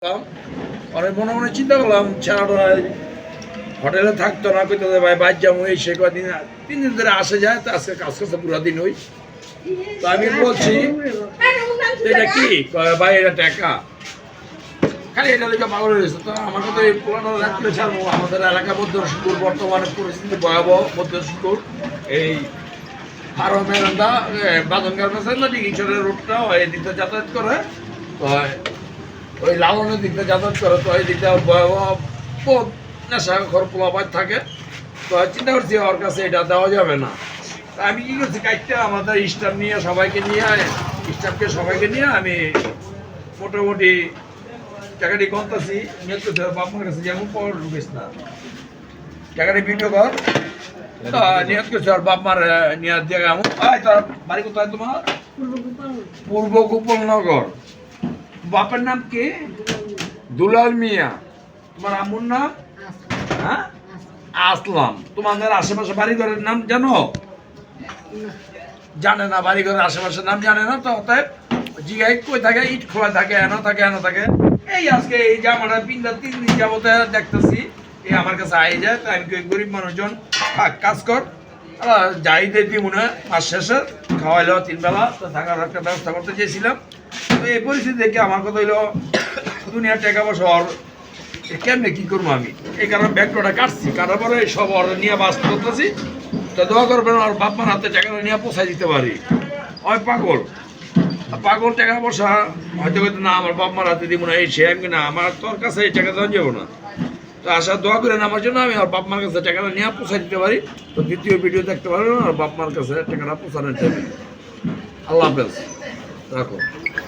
অনেক মনে মনে চিন্তা করলাম ছেলেটা হোটেলে থাকতো না কইতে ভাই বাইর যাবো এই সে কদিন 3 দিন ধরে আসে যায় তো আজকে কাজ করতে পুরো দিন ওই তো আমি বলছি এটা কি ভাই এটা টাকা খালি এটা লেগে পাগল হয়েছে তো আমাকে তো এই পুরানো রাখলে ছাড়বো আমাদের এলাকার মধ্যে রসুলপুর বর্তমানে পরিস্থিতি ভয়াবহ মধ্য রসুলপুর এই ফার্ম মেরান্দা বাদন গার্মেন্টস না ডিগিচরের রোডটা এই দিকটা যাতায়াত করে তো ওই লালনের দিকটা যাতায়াত করে তো এই দিকটা ভয়াবহ নেশা খরপোলাপাত থাকে তো চিন্তা করছি ওর কাছে এটা দেওয়া যাবে না তা আমি কী করছি কাজটা আমাদের স্টাফ নিয়ে সবাইকে নিয়ে আমি মোটামুটি টাকাটি গন্তাছি নিয়োগ করতে বাপমার কাছে যেমন পর ঢুকিস না টাকাটি ভিডিও কর তা নিয়োগ করছে আর বাপমার নিয়ে দিয়ে এমন তার বাড়ি কোথায় তোমার পূর্ব গোপালনগর বাপের নাম কি দুলাল মিয়া তোমার আম্মুর নাম হ্যাঁ আসলাম তোমাদের আশেপাশে বাড়িঘরের নাম জানো জানে না বাড়িঘরের আশেপাশের নাম জানে না তো অতএব জিগাই কই থাকে ইট খোলা থাকে এনো থাকে এই আজকে এই জামাটা পিন্ডা 3 দিন যাবত দেখতেছি এই আমার কাছে আই যায় তাই আমি গরিব মানুষজন কাজ কর যাই দিই মনে হয় মাস শেষে খাওয়াইলো 3 বেলা তো থাকার একটা ব্যবস্থা করতে চেয়েছিলাম তো এই পরিস্থিতি দেখে আমার কথা হইলো দুনিয়ার টাকা পয়সা কেমনে কি করবো আমি এই কারণে ব্যাগটা কাটছি কাটার পরে সব অর্ডার নিয়ে বাস করতেছি তো দোয়া করবেন আর বাপমার হাতে টাকাটা নিয়ে পৌঁছাই দিতে পারি ওই পাগল টাকা পয়সা হয়তো না আমার বাপমার হাতে দিব না এই সে আমি না আমার তোর কাছে এই টাকা দেওয়া যাবো না তো আশা দোয়া করেন আমার জন্য আমি আর বাপমার কাছে টাকাটা নিয়ে পৌঁছাই দিতে পারি তো দ্বিতীয় ভিডিও দেখতে পারবেন আর বাপমার কাছে টাকাটা পৌঁছানোর চাইবে আল্লাহ হাফেজ রাখো